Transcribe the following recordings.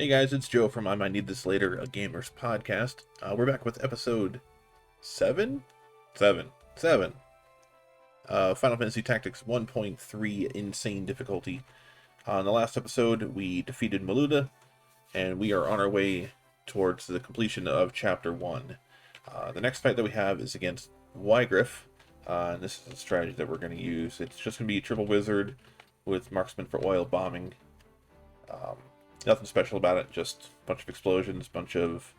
Hey guys, it's Joe from I Might Need This Later, a gamers podcast. We're back with episode 7? 7. 7. Final Fantasy Tactics 1.3 Insane Difficulty. In the last episode, we defeated Maluda, and we are on our way towards the completion of Chapter 1. The next fight that we have is against Wygriff, and this is a strategy that we're going to use. It's just going to be Triple Wizard with Marksman for oil bombing. Nothing special about it, just a bunch of explosions, bunch of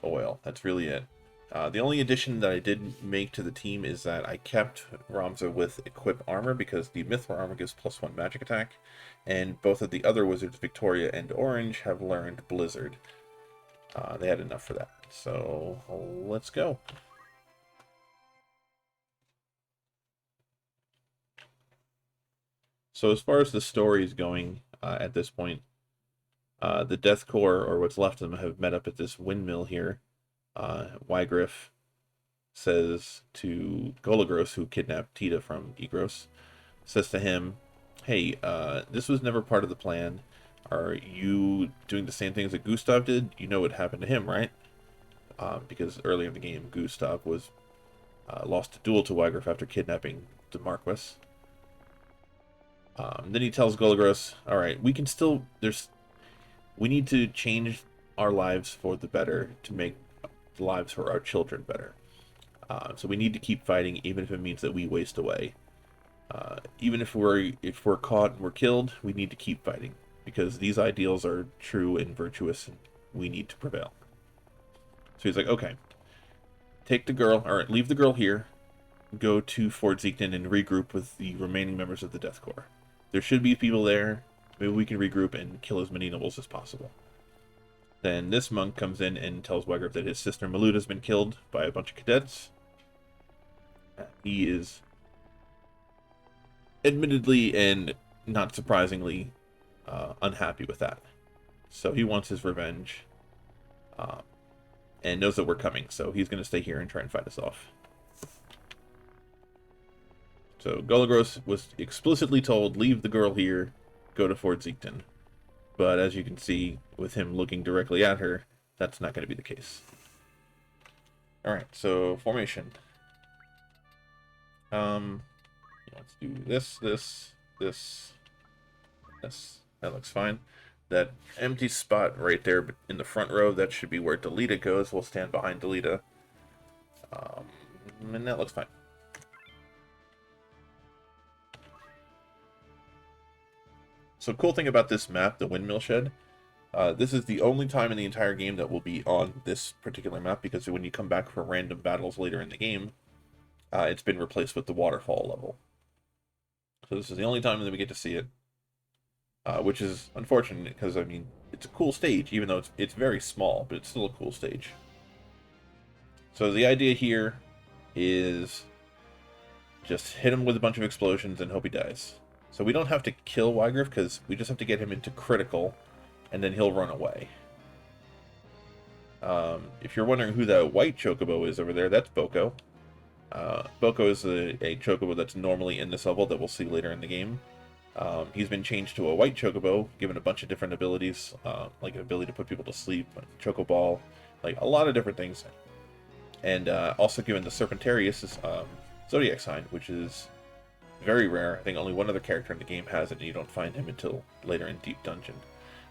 oil. That's really it. The only addition that I did make to the team is that I kept Ramza with Equip Armor because the Mithril Armor gives +1 magic attack, and both of the other wizards, Victoria and Orange, have learned Blizzard. They had enough for that. So, let's go. So as far as the story is going at this point, the Death Corps, or what's left of them, have met up at this windmill here. Wygriff says to Golagros, who kidnapped Tita from Egros, says to him, hey, this was never part of the plan. Are you doing the same things that Gustav did? You know what happened to him, right? Because earlier in the game, Gustav was lost a duel to Wygriff after kidnapping the Marquis. Then he tells Golagros, alright, we can still... We need to change our lives for the better to make the lives for our children better. So we need to keep fighting, even if it means that we waste away. Even if we're caught and we're killed, we need to keep fighting because these ideals are true and virtuous, and we need to prevail. So he's like, okay, take the girl, or leave the girl here, go to Fort Zeekden and regroup with the remaining members of the Death Corps. There should be people there. Maybe we can regroup and kill as many nobles as possible. Then this monk comes in and tells Wygriff that his sister Maluda has been killed by a bunch of cadets. He is, admittedly and not surprisingly, unhappy with that. So he wants his revenge, and knows that we're coming, so he's going to stay here and try and fight us off. So Golagros was explicitly told, leave the girl here, go to Fort Zeekden. But as you can see, with him looking directly at her, that's not going to be the case. Alright, so formation. Let's do this. That looks fine. That empty spot right there in the front row, that should be where Delita goes. We'll stand behind Delita. And that looks fine. So cool thing about this map, the Windmill Shed, this is the only time in the entire game that will be on this particular map, because when you come back for random battles later in the game, it's been replaced with the waterfall level. So this is the only time that we get to see it, which is unfortunate, because, I mean, it's a cool stage, even though it's very small, but it's still a cool stage. So the idea here is just hit him with a bunch of explosions and hope he dies. So we don't have to kill Wygriff, because we just have to get him into critical, and then he'll run away. If you're wondering who that white chocobo is over there, that's Boko. Boko is a chocobo that's normally in this level that we'll see later in the game. He's been changed to a white chocobo, given a bunch of different abilities, like an ability to put people to sleep, chocoball, like a lot of different things. And also given the Serpentarius' zodiac sign, which is very rare. I think only one other character in the game has it, and you don't find him until later in Deep Dungeon.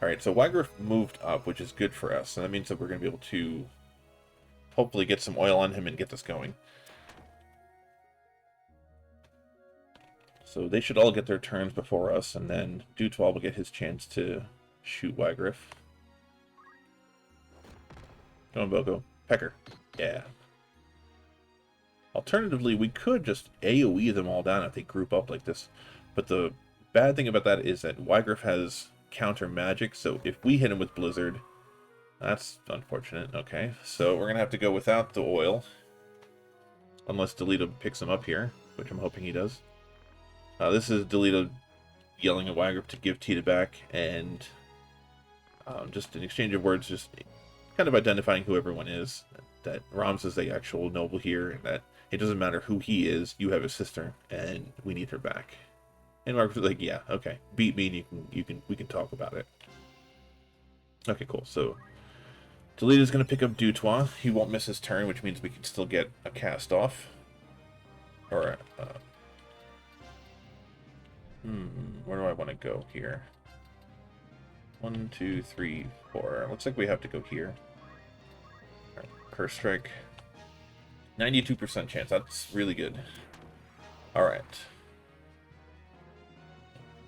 Alright, so Wygriff moved up, which is good for us, and that means that we're going to be able to hopefully get some oil on him and get this going. So they should all get their turns before us, and then Dutwal will get his chance to shoot Wygriff. Come on, Boko. Pecker. Yeah. Alternatively, we could just AoE them all down if they group up like this. But the bad thing about that is that Wygriff has counter magic, so if we hit him with Blizzard, that's unfortunate. Okay, so we're going to have to go without the oil. Unless Delita picks him up here, which I'm hoping he does. This is Delita yelling at Wygriff to give Tita back, and just an exchange of words, just kind of identifying who everyone is. That Rams is the actual noble here, and that it doesn't matter who he is, you have a sister, and we need her back. And Marcus was like, yeah, okay, beat me, and we can talk about it. Okay, cool. So Delita's going to pick up Dutois. He won't miss his turn, which means we can still get a cast off. Or, where do I want to go here? 1, 2, 3, 4. Looks like we have to go here. Right, Curse Strike. 92% chance. That's really good. Alright.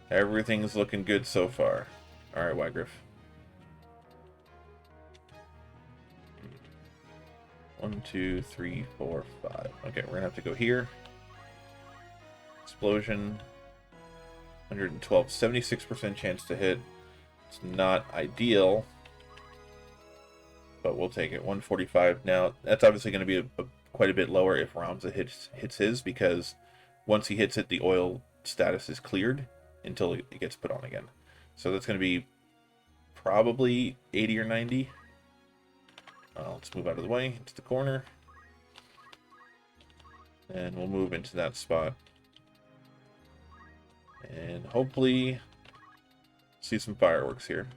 Everything's looking good so far. Alright, Wygriff. 1, 2, 3, 4, 5. Okay, we're gonna have to go here. Explosion. 112. 76% chance to hit. It's not ideal, but we'll take it. 145. Now, that's obviously going to be quite a bit lower if Ramza hits his, because once he hits it, the oil status is cleared until it gets put on again. So that's going to be probably 80 or 90. Let's move out of the way into the corner. And we'll move into that spot. And hopefully see some fireworks here.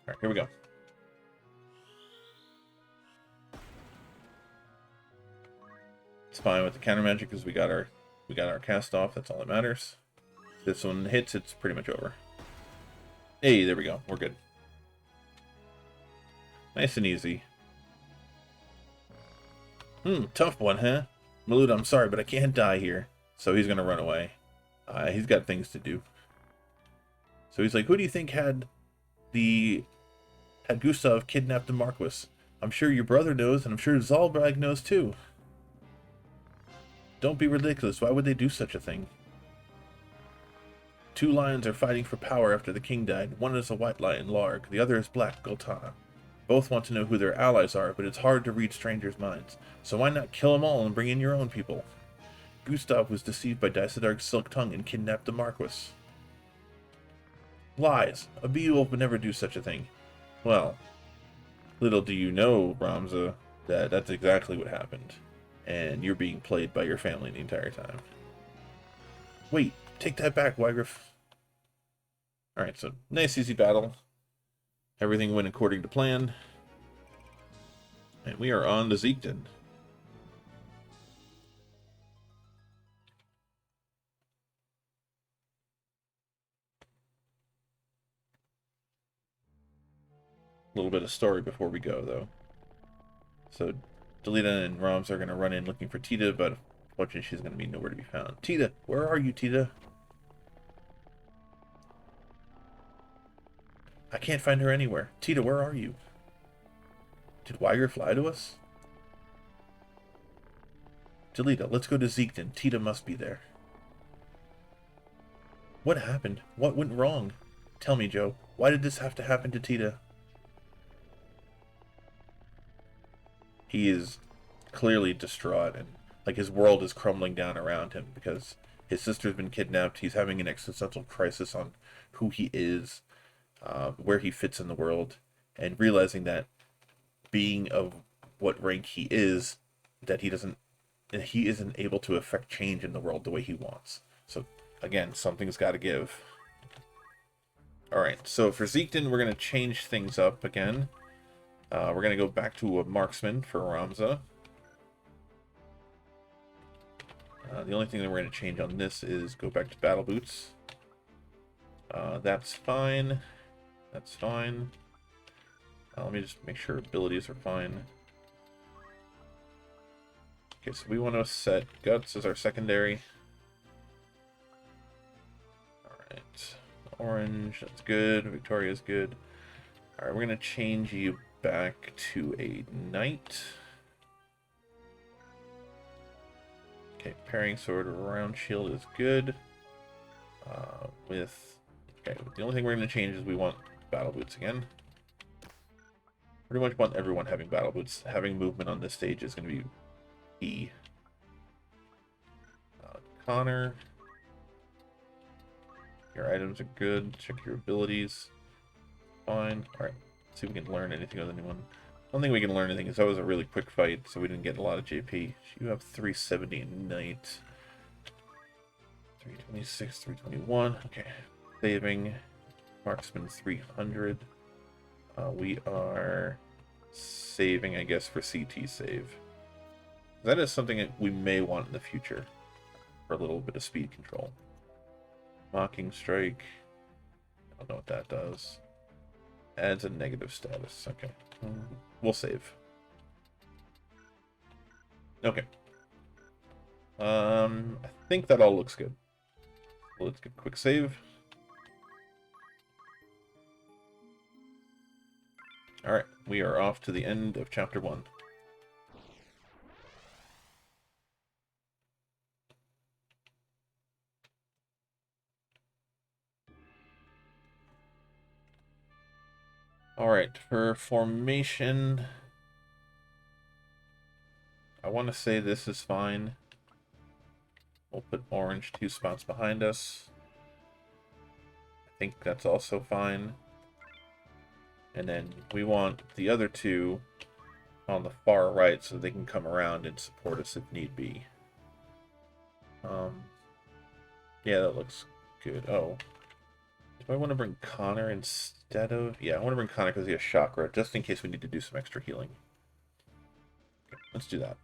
Alright, here we go. It's fine with the counter magic because we got our cast off. That's all that matters. If this one hits, it's pretty much over. Hey, there we go. We're good. Nice and easy. Tough one, huh? Malud, I'm sorry, but I can't die here. So he's gonna run away. He's got things to do. So he's like, who do you think had Gustav kidnapped the Marquis? I'm sure your brother knows, and I'm sure Zalbrag knows too. Don't be ridiculous. Why would they do such a thing? 2 lions are fighting for power after the king died. One is a white lion, Larg. The other is black, Goltana. Both want to know who their allies are, but it's hard to read strangers' minds. So why not kill them all and bring in your own people? Gustav was deceived by Dysadarg's silk tongue and kidnapped the Marquis. Lies. A Beowulf would never do such a thing. Well, little do you know, Ramza, that that's exactly what happened. And you're being played by your family the entire time. Wait, take that back, Wygriff. Alright, so nice easy battle. Everything went according to plan. And we are on to Zeekton. A little bit of story before we go, though. So, Delita and Roms are going to run in looking for Tita, but unfortunately she's going to be nowhere to be found. Tita! Where are you, Tita? I can't find her anywhere. Tita, where are you? Did Wygriff lie to us? Delita, let's go to Zeekton. Tita must be there. What happened? What went wrong? Tell me, Joe. Why did this have to happen to Tita? He is clearly distraught, and like his world is crumbling down around him because his sister's been kidnapped. He's having an existential crisis on who he is, where he fits in the world, and realizing that being of what rank he is, that he isn't able to affect change in the world the way he wants. So again, something's got to give. Alright, so for Zeekton, we're going to change things up again. We're going to go back to a marksman for Ramza. The only thing that we're going to change on this is go back to battle boots. That's fine. That's fine. Let me just make sure abilities are fine. Okay, so we want to set Guts as our secondary. Alright. Orange, that's good. Victoria's good. Alright, we're going to change you back to a knight. Okay, parrying sword or round shield is good. Okay, the only thing we're going to change is we want battle boots again. Pretty much want everyone having battle boots. Having movement on this stage is going to be key. Connor. Your items are good. Check your abilities. Fine. Alright. See if we can learn anything with anyone. I don't think we can learn anything because that was a really quick fight, so we didn't get a lot of JP. You have 370 Knight. 326, 321. Okay. Saving. Marksman 300. We are saving, I guess, for CT save. That is something that we may want in the future for a little bit of speed control. Mocking Strike. I don't know what that does. Adds a negative status. Okay. We'll save. Okay. I think that all looks good. Let's get a quick save. Alright, we are off to the end of Chapter 1. Alright, for formation, I want to say this is fine. We'll put orange 2 spots behind us. I think that's also fine. And then we want the other 2 on the far right so they can come around and support us if need be. Yeah, that looks good. Oh. Do I want to bring Connor instead of... Yeah, I want to bring Connor because he has Chakra, just in case we need to do some extra healing. Okay, let's do that.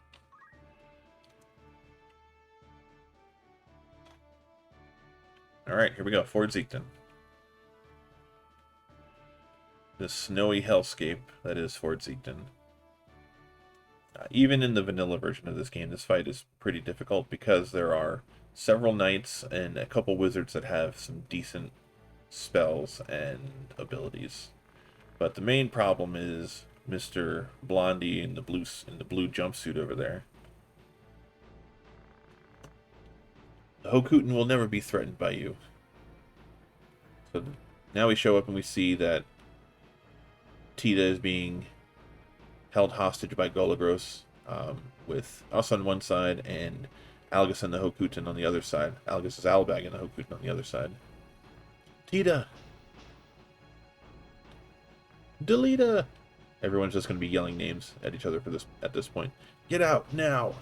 Alright, here we go. Fort Zeekton. The snowy hellscape that is Fort Zeekton. Even in the vanilla version of this game, this fight is pretty difficult because there are several knights and a couple wizards that have some decent spells and abilities. But the main problem is Mr. Blondie in the blue jumpsuit over there. The Hokuton will never be threatened by you. So now we show up and we see that Tita is being held hostage by Golagros, with us on one side and Algus and the Hokuton on the other side. Algus is Albag and the Hokuton on the other side. Tita! Delita! Everyone's just going to be yelling names at each other at this point. Get out, now!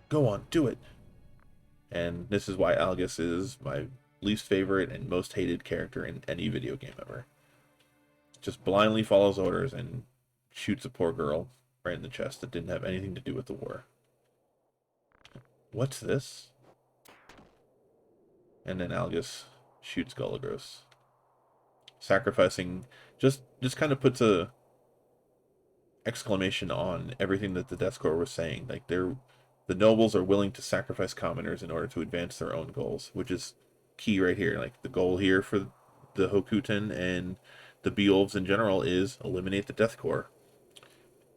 Go on, do it! And this is why Algus is my least favorite and most hated character in any video game ever. Just blindly follows orders and shoots a poor girl right in the chest that didn't have anything to do with the war. What's this? And then Algus shoots Golagros. Sacrificing just kind of puts a exclamation on everything that the Death Corps was saying. Like, the nobles are willing to sacrifice commoners in order to advance their own goals, which is key right here. Like, the goal here for the Hokuton and the Beowulfs in general is eliminate the Death Corps.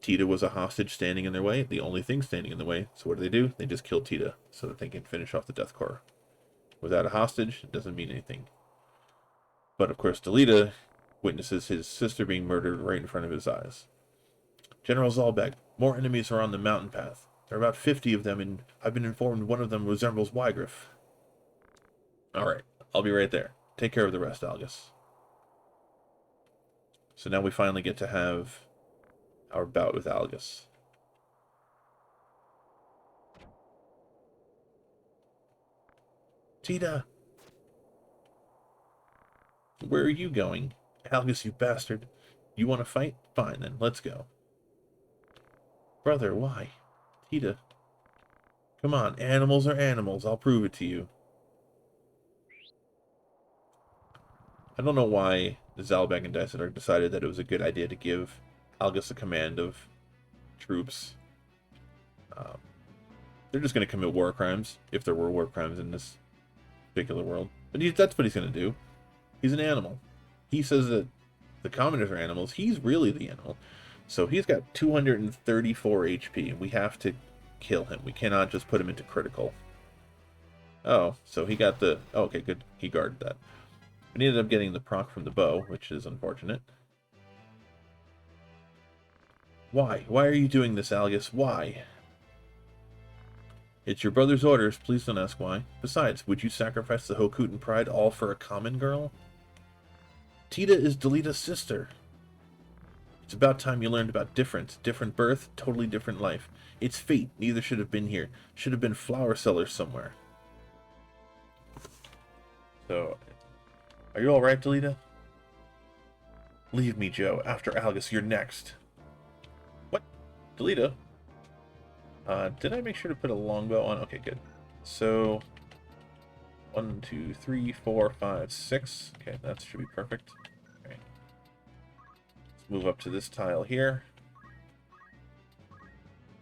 Tita was a hostage standing in their way, the only thing standing in the way. So what do? They just kill Tita so that they can finish off the Death Corps. Without a hostage, it doesn't mean anything. But of course, Delita witnesses his sister being murdered right in front of his eyes. General Zalbek, more enemies are on the mountain path. There are about 50 of them, and I've been informed one of them resembles Wygriff. Alright, I'll be right there. Take care of the rest, Algus. So now we finally get to have our bout with Algus. Tita! Where are you going? Algus, you bastard. You want to fight? Fine, then. Let's go. Brother, why? Tita. Come on, animals are animals. I'll prove it to you. I don't know why Zalbag and Dysodor decided that it was a good idea to give Algus a command of troops. They're just going to commit war crimes, if there were war crimes in this particular world. But that's what he's going to do. He's an animal. He says that the commoners are animals. He's really the animal. So he's got 234 HP, and we have to kill him. We cannot just put him into critical. Oh, so he got the... Oh, okay, good. He guarded that. We ended up getting the proc from the bow, which is unfortunate. Why? Why are you doing this, Algus? Why? It's your brother's orders. Please don't ask why. Besides, would you sacrifice the Hokuton pride all for a common girl? Tita is Delita's sister. It's about time you learned about difference. Different birth, totally different life. It's fate. Neither should have been here. Should have been flower sellers somewhere. So, are you alright, Delita? Leave me, Joe. After Algus, you're next. What? Delita? Did I make sure to put a longbow on? Okay, good. So, 1, 2, 3, 4, 5, 6. Okay, that should be perfect. Okay. Let's move up to this tile here.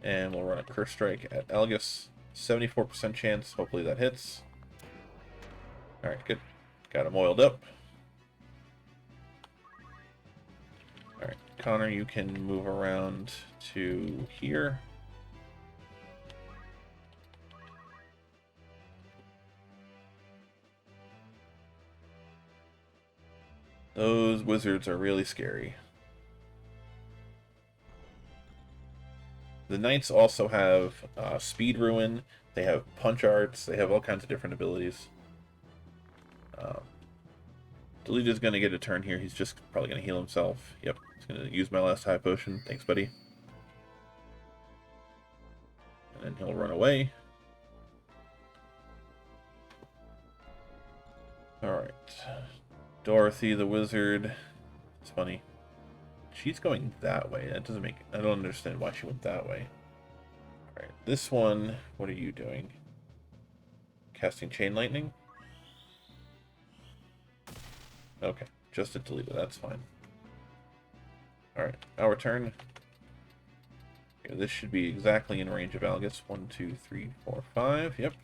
And we'll run a Curse Strike at Algus. 74% chance. Hopefully that hits. Alright, good. Got him oiled up. Alright, Connor, you can move around to here. Those wizards are really scary. The knights also have speed ruin. They have punch arts. They have all kinds of different abilities. Delita's going to get a turn here. He's just probably going to heal himself. Yep, he's going to use my last high potion. Thanks, buddy. And then he'll run away. Alright. Dorothy the wizard. It's funny. She's going that way. That doesn't make... I don't understand why she went that way. Alright, this one... What are you doing? Casting Chain Lightning? Okay, just a Delita. That's fine. Alright, our turn. Okay, this should be exactly in range of Algus. 1, 2, 3, 4, 5. Yep.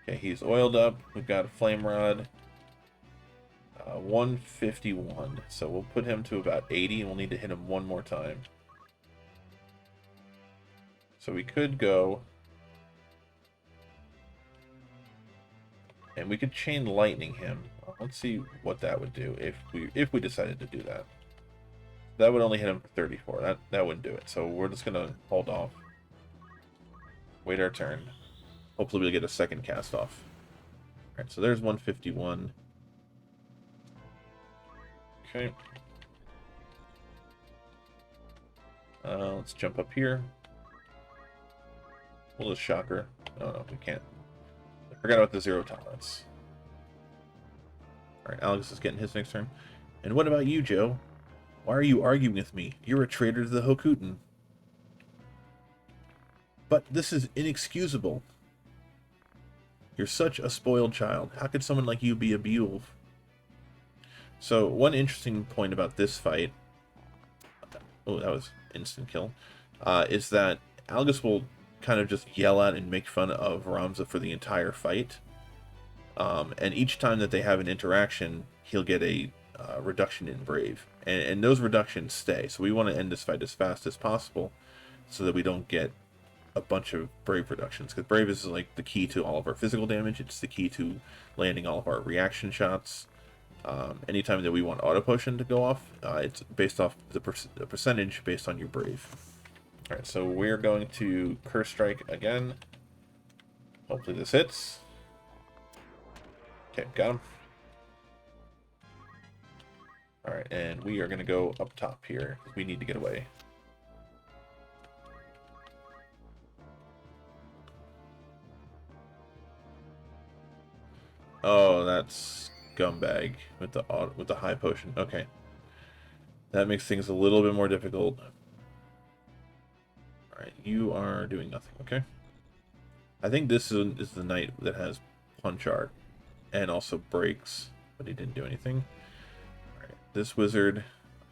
Okay, he's oiled up. We've got a Flame Rod. 151. So we'll put him to about 80, and we'll need to hit him one more time. So we could go... And we could Chain Lightning him. Let's see what that would do if we decided to do that. That would only hit him for 34. That wouldn't do it. So we're just gonna hold off. Wait our turn. Hopefully we'll get a second cast off. Alright, so there's 151. Okay. Let's jump up here. We'll just shock her. No, we can't. I forgot about the 0 tolerance. Alright, Alex is getting his next turn. And what about you, Joe? Why are you arguing with me? You're a traitor to the Hokuton. But this is inexcusable. You're such a spoiled child. How could someone like you be a Beowulf? So, one interesting point about this fight... Oh, that was instant kill. Is that Algus will kind of just yell at and make fun of Ramza for the entire fight. And each time that they have an interaction, he'll get a reduction in Brave. And those reductions stay. So we want to end this fight as fast as possible so that we don't get a bunch of Brave reductions. Because Brave is like the key to all of our physical damage. It's the key to landing all of our reaction shots. Anytime that we want Auto Potion to go off, it's based off the percentage based on your Brave. Alright, so we're going to Curse Strike again. Hopefully this hits. Okay, got him. Alright, and we are going to go up top here. We need to get away. Oh, that's Gumbag with the high potion. Okay. That makes things a little bit more difficult. Alright, you are doing nothing, okay? I think this is the knight that has Punch Art and also breaks, but he didn't do anything. Alright, this wizard...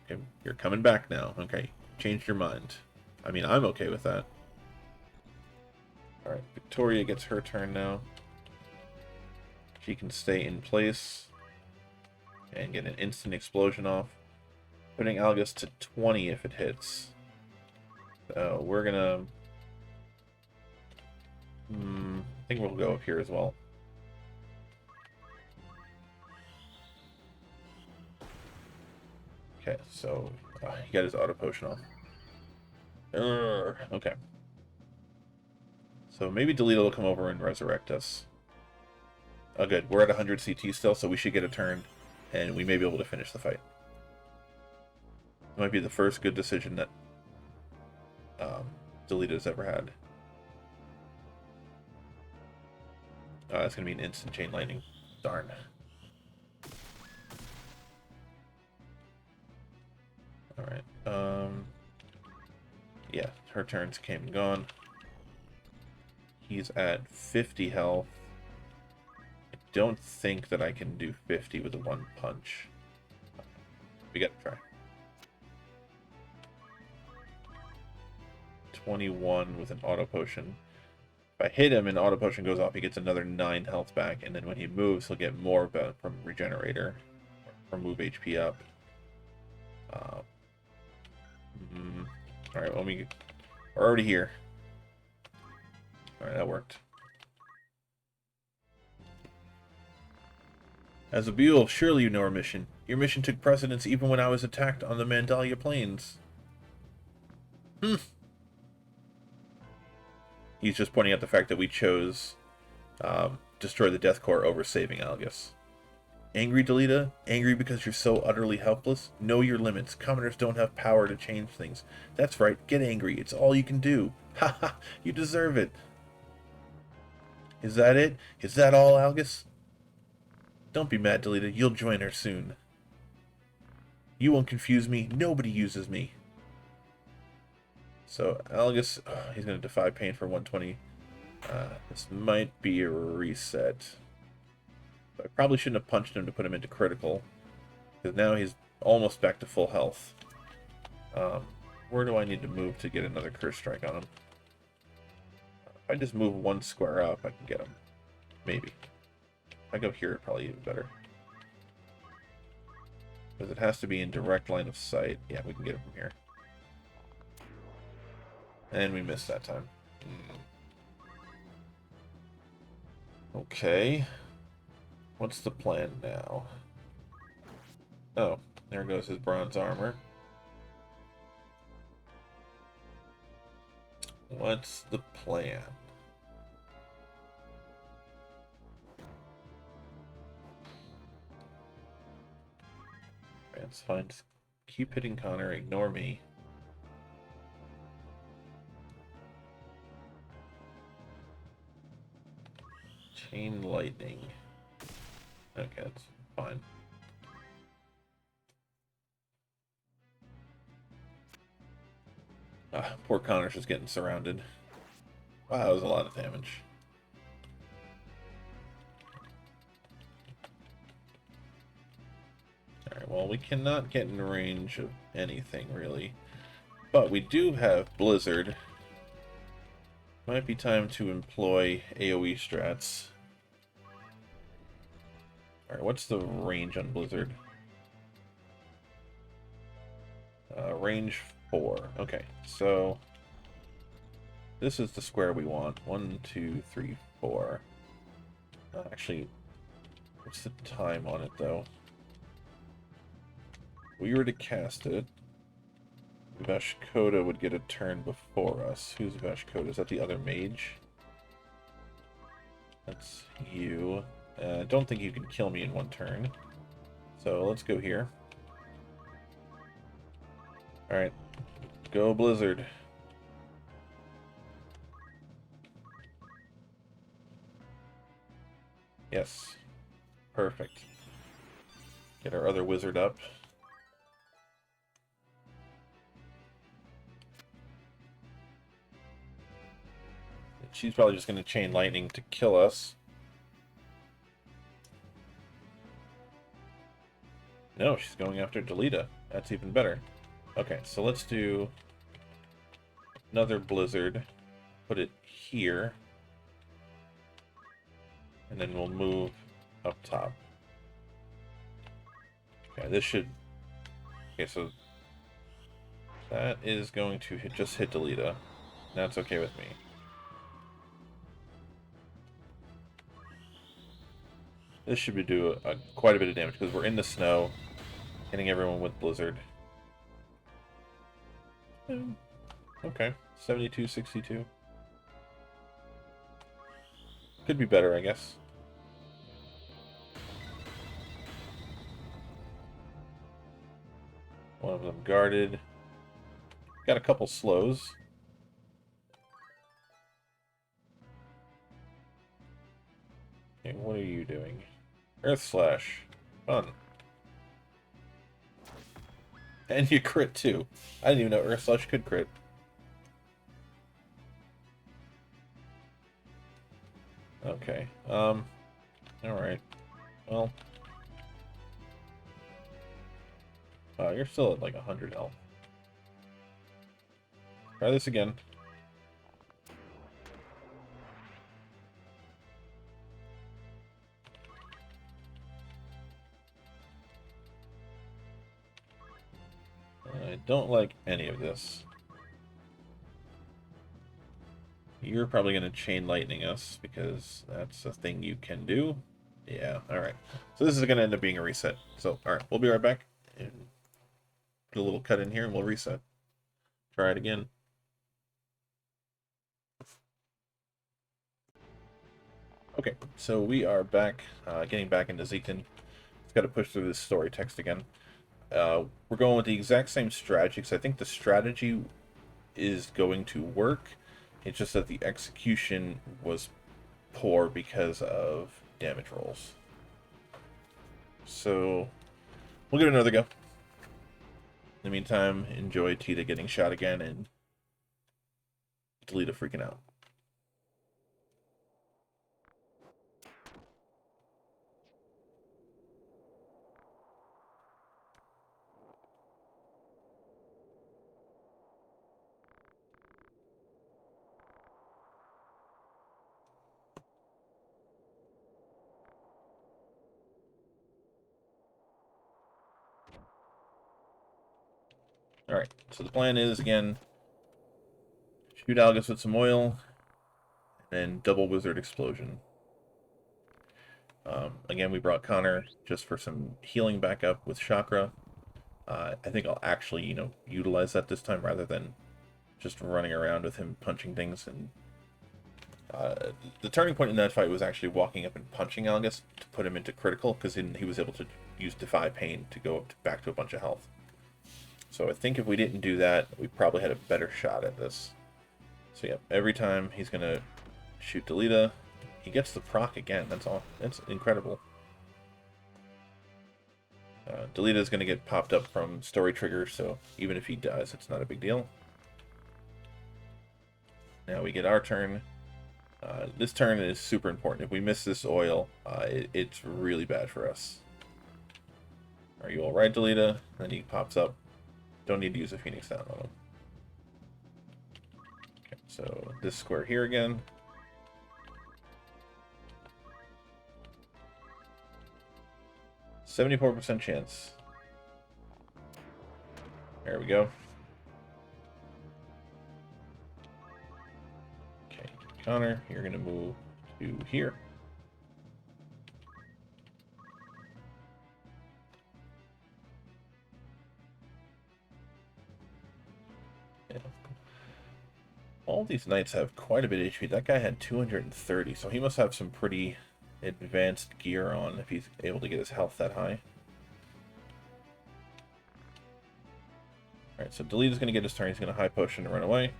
Okay, you're coming back now. Okay, changed your mind. I mean, I'm okay with that. Alright, Victoria gets her turn now. She can stay in place and get an instant explosion off, putting Algus to 20 if it hits. So we're gonna... I think we'll go up here as well. Okay, so he got his auto potion off. Okay. So maybe Delita will come over and resurrect us. Oh good, we're at 100 CT still, so we should get a turn, and we may be able to finish the fight. It might be the first good decision that Delita's ever had. That's going to be an instant Chain Lightning. Darn. Her turns came and gone. He's at 50 health. I don't think that I can do 50 with a one punch. We gotta try. 21 with an auto potion. If I hit him and auto potion goes off, he gets another 9 health back, and then when he moves, he'll get more from regenerator, or move HP up. Alright, well, we're already here. Alright, that worked. As a Buell, surely you know our mission. Your mission took precedence even when I was attacked on the Mandalia Plains. He's just pointing out the fact that we chose Destroy the Death Core over saving Algus. Angry, Delita? Angry because you're so utterly helpless? Know your limits. Commoners don't have power to change things. That's right, get angry. It's all you can do. Ha ha, you deserve it. Is that it? Is that all, Algus? Don't be mad, Delita. You'll join her soon. You won't confuse me. Nobody uses me. So, Algus, he's going to defy pain for 120. This might be a reset. I probably shouldn't have punched him to put him into critical, because now he's almost back to full health. Where do I need to move to get another curse strike on him? If I just move one square up, I can get him. Maybe. If I go here, probably even better. Because it has to be in direct line of sight. Yeah, we can get him from here. And we missed that time. Okay. What's the plan now? Oh, there goes his bronze armor. What's the plan? It's fine. Just keep hitting Connor. Ignore me. Chain lightning. Okay, that's fine. Poor Connor's just getting surrounded. Wow, that was a lot of damage. Alright, well, we cannot get in range of anything, really. But we do have Blizzard. Might be time to employ AoE strats. Alright, what's the range on Blizzard? Range 4. Okay, so this is the square we want. 1, 2, 3, 4. Actually, what's the time on it, though? If we were to cast it, Vashkota would get a turn before us. Who's Vashkota? Is that the other mage? That's you. I don't think you can kill me in one turn. So let's go here. Alright. Go Blizzard. Yes. Perfect. Get our other wizard up. She's probably just going to chain lightning to kill us. No, she's going after Delita. That's even better. Okay, so let's do another blizzard. Put it here. And then we'll move up top. Okay, this should... Okay, so that is going to just hit Delita. That's okay with me. This should be do quite a bit of damage because we're in the snow, hitting everyone with blizzard. Okay, 72, 62. Could be better, I guess. One of them guarded. Got a couple slows. Okay, what are you doing? Earth Slash. Fun. And you crit too. I didn't even know Earth Slash could crit. Okay. Alright. Well. You're still at like 100 health. Try this again. I don't like any of this. You're probably going to chain lightning us because that's a thing you can do. Yeah, alright. So this is going to end up being a reset. So, alright, we'll be right back. And put a little cut in here and we'll reset. Try it again. Okay, so we are back, getting back into Zeaton. It's got to push through this story text again. We're going with the exact same strategy, because I think the strategy is going to work. It's just that the execution was poor because of damage rolls. So, we'll give it another go. In the meantime, enjoy Tita getting shot again and Delita freaking out. Alright, so the plan is, again, shoot Algus with some oil, and double Wizard Explosion. Again, we brought Connor just for some healing backup with Chakra. I think I'll actually, utilize that this time rather than just running around with him punching things. And the turning point in that fight was actually walking up and punching Algus to put him into critical, because he was able to use Defy Pain to go back to a bunch of health. So I think if we didn't do that, we probably had a better shot at this. So yeah, every time he's going to shoot Delita, he gets the proc again. That's all. That's incredible. Delita is going to get popped up from story trigger, so even if he dies, it's not a big deal. Now we get our turn. This turn is super important. If we miss this oil, it's really bad for us. Are you alright, Delita? Then he pops up. Don't need to use a Phoenix down on him. Okay, so this square here again. %74 chance. There we go. Okay, Connor, you're going to move to here. Yeah. All these knights have quite a bit of HP. That guy had 230, so he must have some pretty advanced gear on if he's able to get his health that high. Alright, so Delita's going to get his turn. He's going to high potion and run away.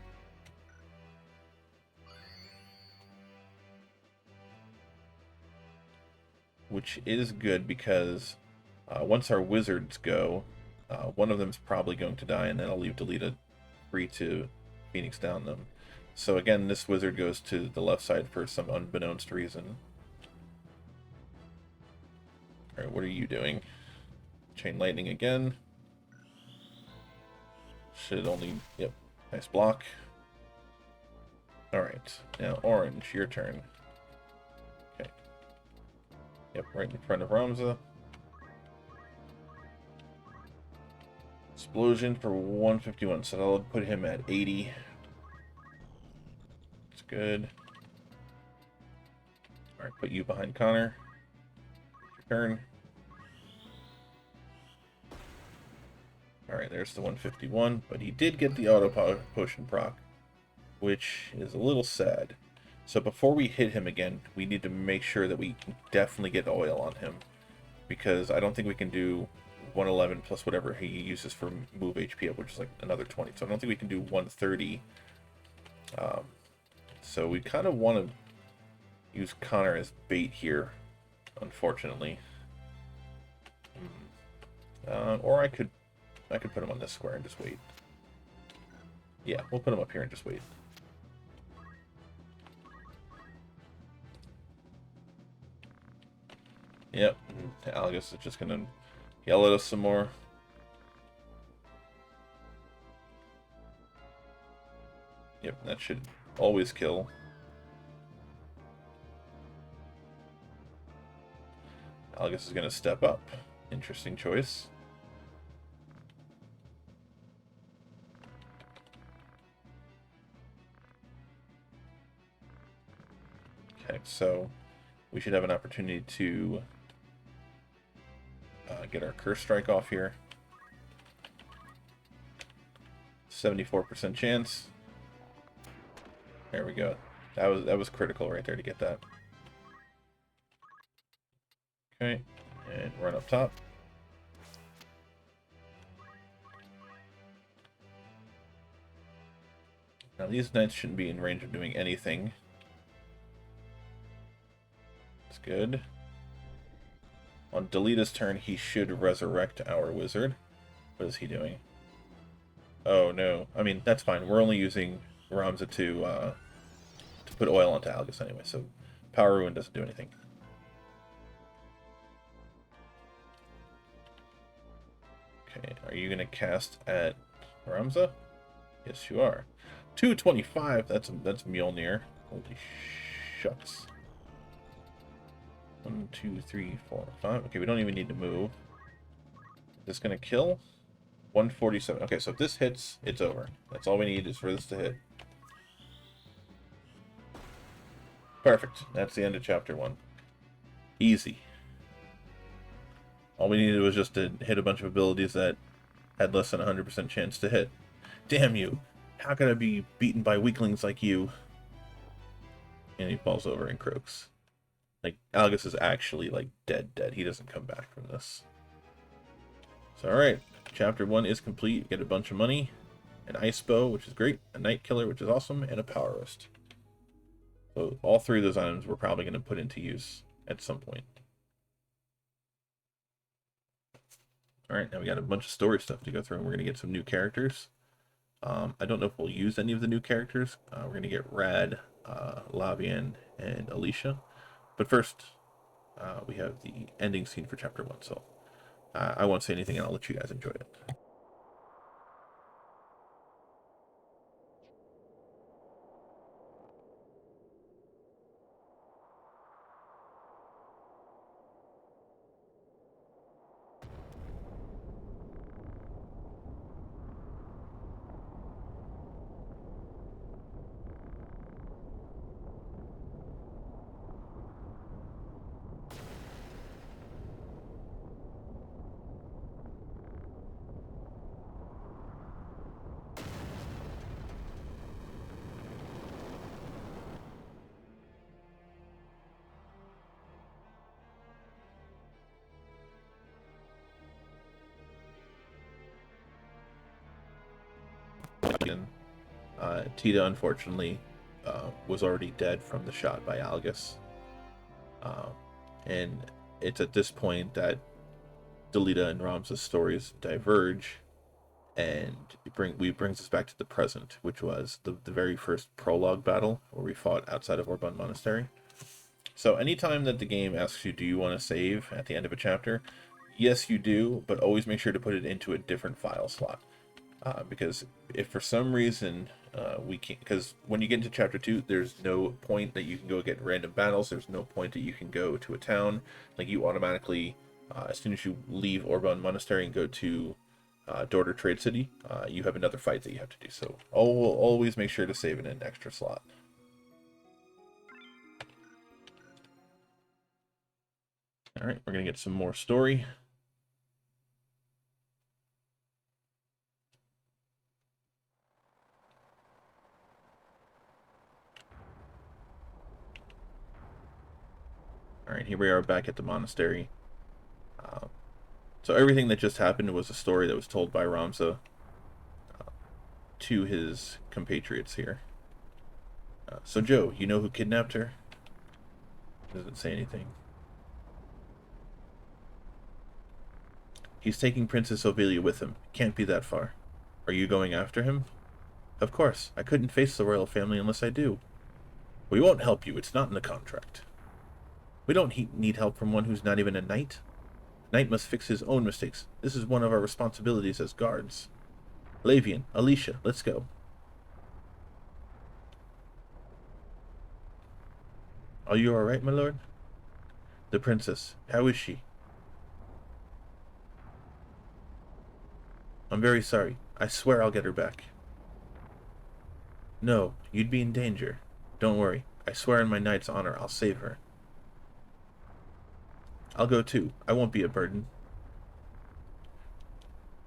Which is good because once our wizards go, one of them is probably going to die, and then I'll leave Delita free to Phoenix down them. So again, this wizard goes to the left side for some unbeknownst reason. Alright, what are you doing? Chain lightning again. Should only... Yep, nice block. Alright, now orange, your turn. Okay. Yep, right in front of Ramza. Explosion for 151, so that'll put him at 80. That's good. Alright, put you behind Connor. Turn. Alright, there's the 151, but he did get the auto potion proc, which is a little sad. So before we hit him again, we need to make sure that we definitely get oil on him, because I don't think we can do 111 plus whatever he uses for move HP up, which is like another 20. So I don't think we can do 130. So we kind of want to use Connor as bait here, unfortunately. Or I could put him on this square and just wait. Yeah, we'll put him up here and just wait. Yep, and Algus is just gonna yell at us some more. Yep, that should always kill. Algus is gonna step up. Interesting choice. Okay, so we should have an opportunity to get our Curse Strike off here. 74% chance. There we go. That was critical right there to get that. Okay, and run up top. Now these knights shouldn't be in range of doing anything. That's good. On Delita's turn, he should resurrect our wizard. What is he doing? Oh no. I mean, that's fine. We're only using Ramza to put oil onto Algus anyway, so Power Ruin doesn't do anything. Okay, are you going to cast at Ramza? Yes, you are. 225, that's Mjolnir. Holy shucks. 1, 2, 3, 4, 5. Okay, we don't even need to move. Is this going to kill? 147. Okay, so if this hits, it's over. That's all we need is for this to hit. Perfect. That's the end of chapter 1. Easy. All we needed was just to hit a bunch of abilities that had less than 100% chance to hit. Damn you! How could I be beaten by weaklings like you? And he falls over and croaks. Like, Algus is actually, like, dead. He doesn't come back from this. So, alright. Chapter 1 is complete. You get a bunch of money, an ice bow, which is great, a night killer, which is awesome, and a power wrist. So all three of those items we're probably going to put into use at some point. Alright, now we got a bunch of story stuff to go through, and we're going to get some new characters. I don't know if we'll use any of the new characters. We're going to get Rad, Lavian, and Alicia. But first, we have the ending scene for Chapter 1, so I won't say anything, and I'll let you guys enjoy it. Tita, unfortunately, was already dead from the shot by Algus. And it's at this point that Delita and Ramza's stories diverge, and brings us back to the present, which was the very first prologue battle where we fought outside of Orban Monastery. So anytime that the game asks you, do you want to save at the end of a chapter? Yes, you do, but always make sure to put it into a different file slot. Because if for some reason we can't, because when you get into chapter 2, there's no point that you can go get random battles. There's no point that you can go to a town. Like, you automatically, as soon as you leave Orban Monastery and go to Dorter Trade City, you have another fight that you have to do. So always make sure to save it in an extra slot. All right, we're gonna get some more story. Alright, here we are back at the monastery. So everything that just happened was a story that was told by Ramza to his compatriots here. So Joe, you know who kidnapped her? Doesn't say anything. He's taking Princess Ophelia with him. Can't be that far. Are you going after him? Of course. I couldn't face the royal family unless I do. We won't help you. It's not in the contract. We don't need help from one who's not even a knight. Knight must fix his own mistakes. This is one of our responsibilities as guards. Lavian, Alicia, let's go. Are you alright, my lord? The princess, how is she? I'm very sorry. I swear I'll get her back. No, you'd be in danger. Don't worry. I swear on my knight's honor I'll save her. I'll go too. I won't be a burden.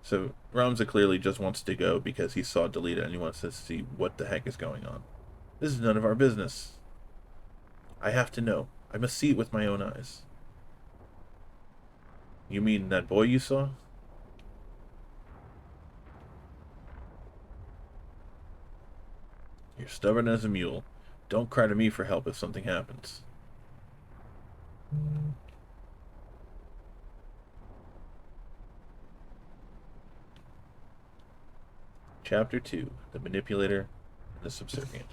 So, Ramza clearly just wants to go because he saw Delita and he wants to see what the heck is going on. This is none of our business. I have to know. I must see it with my own eyes. You mean that boy you saw? You're stubborn as a mule. Don't cry to me for help if something happens. Chapter 2, The Manipulator and the Subservient.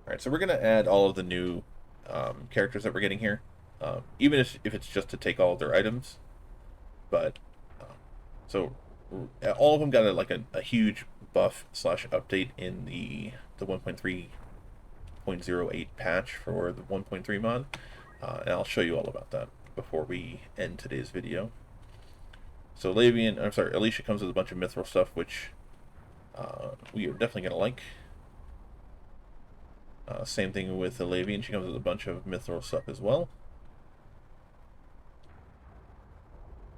Alright, so we're going to add all of the new characters that we're getting here. Even if it's just to take all of their items. But, so, all of them got a huge buff / update in the 1.3.08 patch for the 1.3 mod. And I'll show you all about that before we end today's video. So Alicia comes with a bunch of mithril stuff, which we are definitely going to like. Same thing with the Lavian. She comes with a bunch of mithril stuff as well.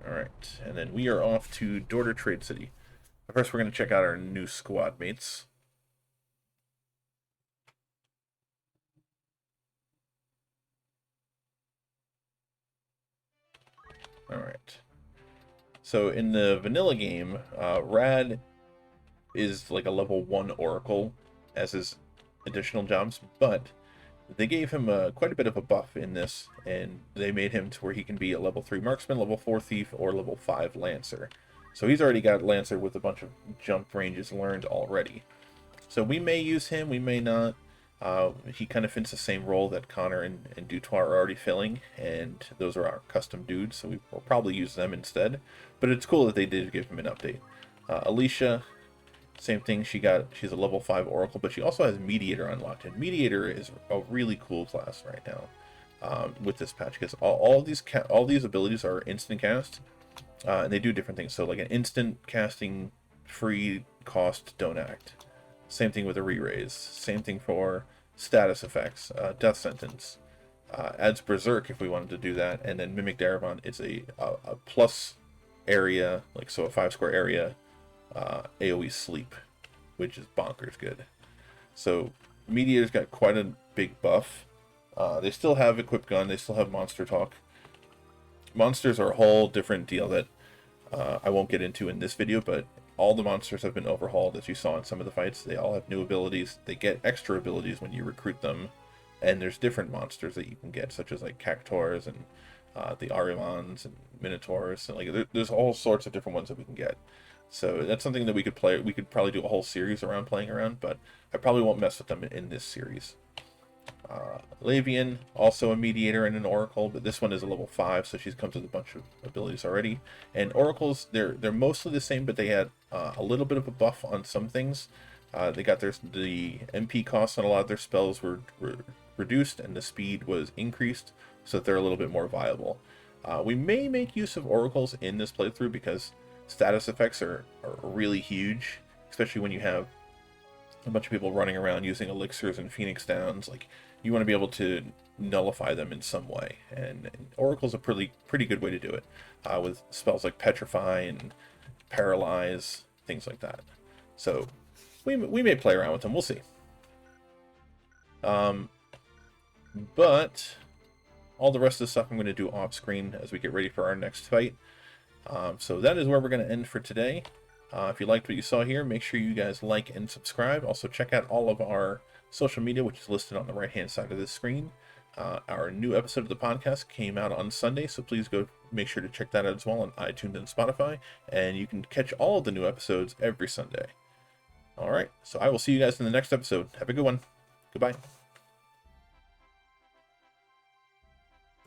Alright, and then we are off to Dorter Trade City. First, we're going to check out our new squad mates. Alright. So, in the vanilla game, Rad is like a level 1 Oracle as his additional jobs, but they gave him quite a bit of a buff in this, and they made him to where he can be a level 3 Marksman, level 4 Thief, or level 5 Lancer. So he's already got Lancer with a bunch of jump ranges learned already. So we may use him, we may not. He kind of fits the same role that Connor and Dutoir are already filling, and those are our custom dudes, so we will probably use them instead. But it's cool that they did give him an update. Alicia, same thing. She's a level 5 Oracle, but she also has Mediator unlocked, and Mediator is a really cool class right now with this patch, because all these abilities are instant cast, and they do different things. So like an instant casting, free cost, don't act. Same thing with a re-raise. Same thing for status effects, death sentence. Adds Berserk if we wanted to do that, and then Mimic Darabont is a plus area, like so a 5 square area. AoE sleep, which is bonkers good. So Mediator's got quite a big buff. They still have Equipped Gun, they still have Monster Talk. Monsters are a whole different deal that I won't get into in this video, but all the monsters have been overhauled, as you saw in some of the fights. They all have new abilities. They get extra abilities when you recruit them, and there's different monsters that you can get, such as like Cactuars and the Arimans and Minotaurs, and like there's all sorts of different ones that we can get. So that's something that we could play. We could probably do a whole series around playing around, but I probably won't mess with them in this series. Lavian, also a Mediator and an Oracle, but this one is a level 5, so she comes with a bunch of abilities already. And Oracles, they're mostly the same, but they had a little bit of a buff on some things. They got the MP costs on a lot of their spells were reduced, and the speed was increased, so that they're a little bit more viable. We may make use of Oracles in this playthrough because status effects are really huge, especially when you have a bunch of people running around using elixirs and Phoenix Downs. Like, you want to be able to nullify them in some way, and Oracle's a pretty good way to do it, with spells like Petrify and Paralyze, things like that. So we may play around with them, we'll see. But all the rest of the stuff I'm going to do off screen as we get ready for our next fight. So that is where we're going to end for today. If you liked what you saw here, make sure you guys like and subscribe. Also, check out all of our social media, which is listed on the right-hand side of this screen. Our new episode of the podcast came out on Sunday, so please go make sure to check that out as well on iTunes and Spotify. And you can catch all of the new episodes every Sunday. All right, so I will see you guys in the next episode. Have a good one. Goodbye.